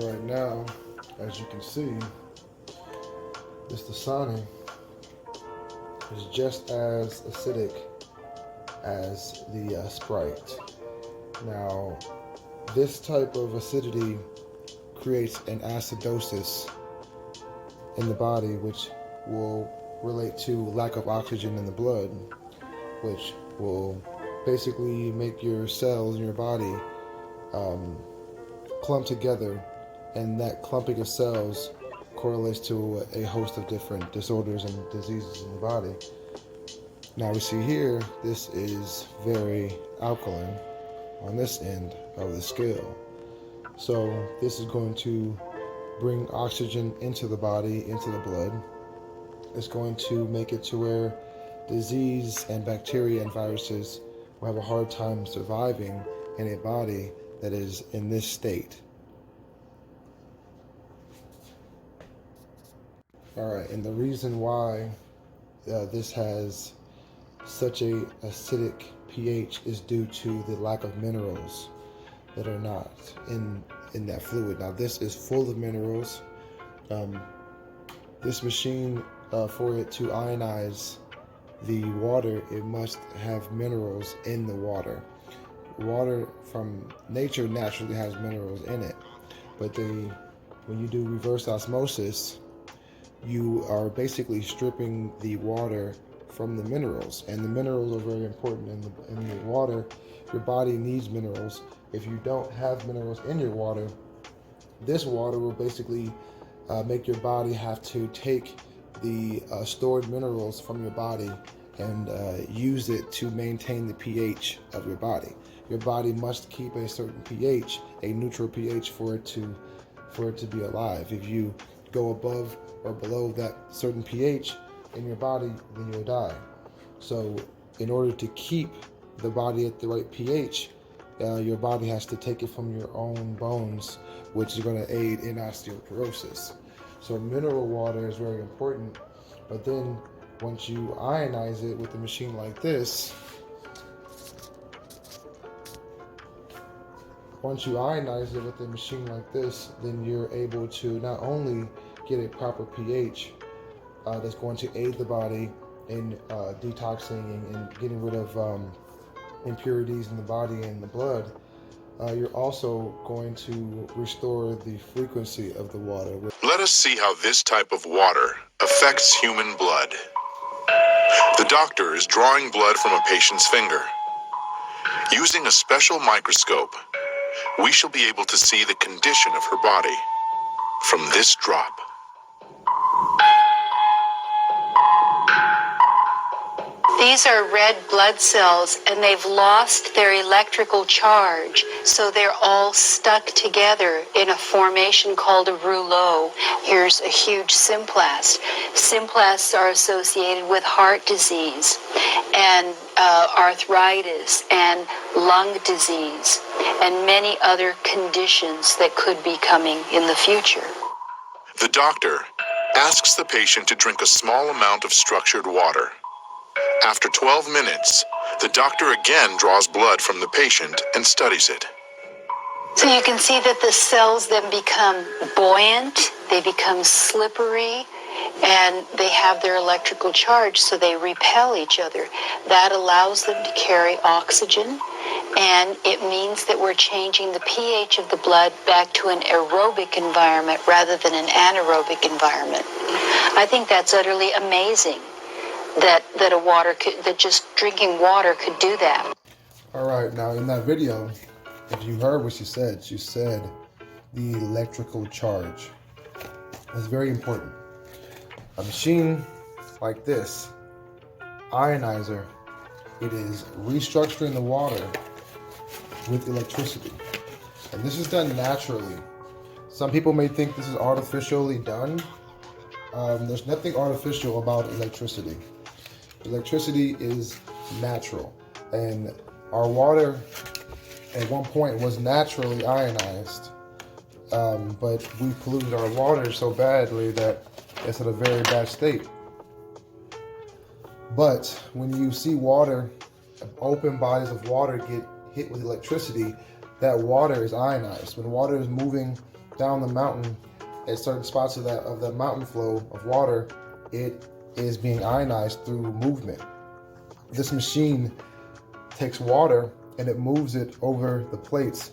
Alright, now, as you can see, this Dasani is just as acidic as the Sprite. Now, this type of acidity creates an acidosis in the body, which will relate to lack of oxygen in the blood, which will basically make your cells in your body clump together, and that clumping of cells correlates to a host of different disorders and diseases in the body. Now we see here, this is very alkaline on this end of the scale. So this is going to bring oxygen into the body, into the blood. It's going to make it to where disease and bacteria and viruses will have a hard time surviving in a body that is in this state. Alright, and the reason why this has such a acidic pH is due to the lack of minerals that are not in that fluid. Now this is full of minerals. This machine, for it to ionize the water, it must have minerals in the water. Water from nature naturally has minerals in it, but when you do reverse osmosis, you are basically stripping the water from the minerals, and the minerals are very important in the water. Your body needs minerals. If you don't have minerals in your water, this water will basically make your body have to take the stored minerals from your body and use it to maintain the pH of your body. Your body must keep a certain pH, a neutral pH, for it to be alive. If you go above or below that certain pH in your body, then you'll die. So in order to keep the body at the right pH, your body has to take it from your own bones, which is going to aid in osteoporosis. So mineral water is very important, but then once you ionize it with a machine like this, then you're able to not only get a proper pH that's going to aid the body in detoxing and getting rid of impurities in the body and the blood, you're also going to restore the frequency of the water. Let us see how this type of water affects human blood. The doctor is drawing blood from a patient's finger. Using a special microscope, we shall be able to see the condition of her body from this drop. These are red blood cells, and they've lost their electrical charge, so they're all stuck together in a formation called a rouleau. Here's a huge symplast. Symplasts are associated with heart disease and arthritis and lung disease and many other conditions that could be coming in the future. The doctor asks the patient to drink a small amount of structured water. After 12 minutes, the doctor again draws blood from the patient and studies it. So you can see that the cells then become buoyant, they become slippery, and they have their electrical charge, so they repel each other. That allows them to carry oxygen, and it means that we're changing the pH of the blood back to an aerobic environment rather than an anaerobic environment. I think that's utterly amazing. That just drinking water could do that. All right, now in that video, if you heard what she said the electrical charge. That's very important. A machine like this, ionizer, it is restructuring the water with electricity. And this is done naturally. Some people may think this is artificially done. There's nothing artificial about electricity. Electricity is natural, and our water at one point was naturally ionized, but we polluted our water so badly that it's in a very bad state. But when you see water, open bodies of water get hit with electricity, that water is ionized. When water is moving down the mountain, at certain spots of the mountain flow of water, it is being ionized through movement. This machine takes water and it moves it over the plates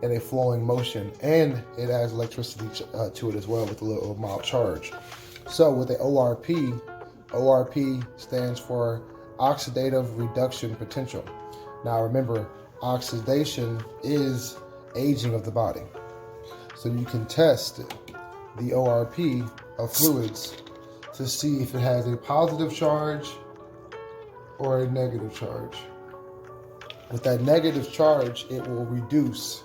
in a flowing motion, and it adds electricity to it as well with a little mild charge. So with the O.R.P, O.R.P stands for oxidative reduction potential. Now remember, oxidation is aging of the body. So you can test the O.R.P of fluids to see if it has a positive charge or a negative charge. With that negative charge, it will reduce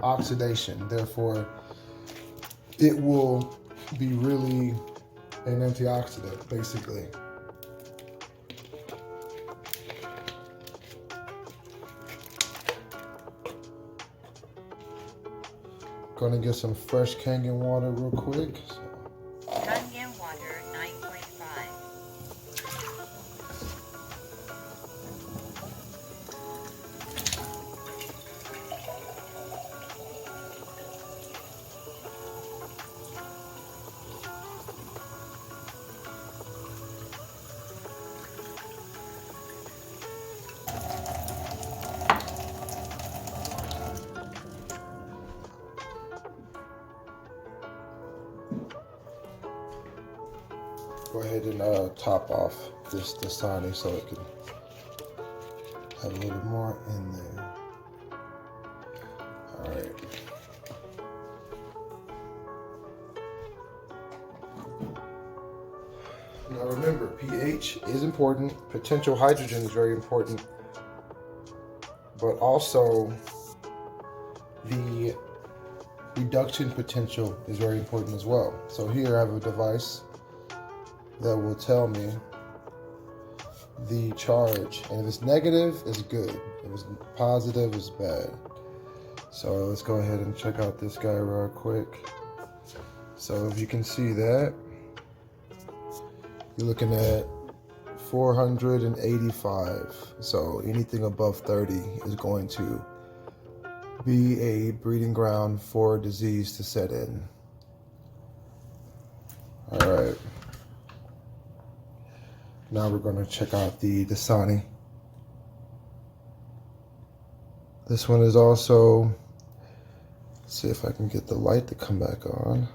oxidation. Therefore, it will be really an antioxidant, basically. Gonna get some fresh Kangen water real quick. Kangen water 9.5. Go ahead and top off this Dasani so it can have a little more in there. All right. Now remember, pH is important. Potential hydrogen is very important, but also the reduction potential is very important as well. So here I have a device that will tell me the charge, and if it's negative, it's good. If it's positive, it's bad. So let's go ahead and check out this guy real quick. So if you can see that, you're looking at 485. So anything above 30 is going to be a breeding ground for disease to set in. All right. Now we're going to check out the Dasani. This one is also, let's see if I can get the light to come back on.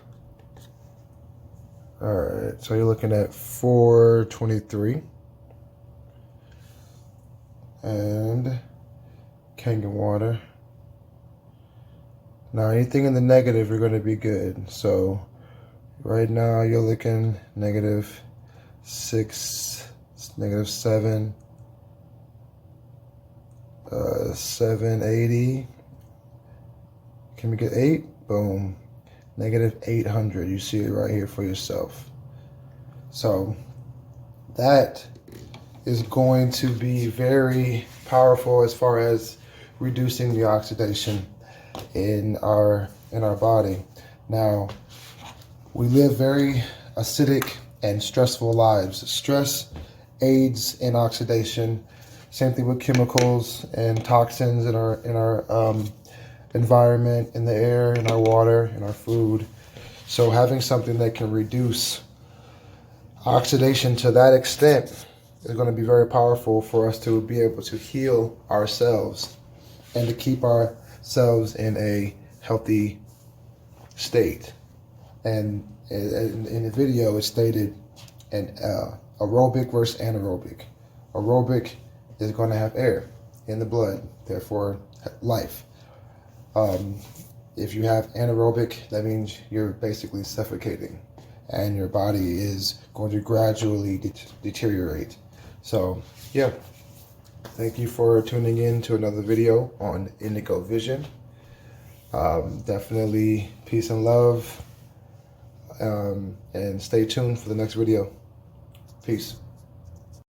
All right, so you're looking at 423. And Kangen water. Now anything in the negative, you're going to be good. So right now you're looking negative 6, negative 7, 780. Can we get 8? Boom. Negative 800. You see it right here for yourself. So that is going to be very powerful as far as reducing the oxidation in our body. Now, we live very acidic and stressful lives. Stress aids in oxidation. Same thing with chemicals and toxins in our environment, in the air, in our water, in our food. So having something that can reduce oxidation to that extent is going to be very powerful for us to be able to heal ourselves and to keep ourselves in a healthy state. And in the video, it stated an aerobic versus anaerobic. Aerobic is going to have air in the blood, therefore life. If you have anaerobic, that means you're basically suffocating and your body is going to gradually deteriorate. So yeah, thank you for tuning in to another video on Indigo Vision. Definitely peace and love, and stay tuned for the next video. Peace.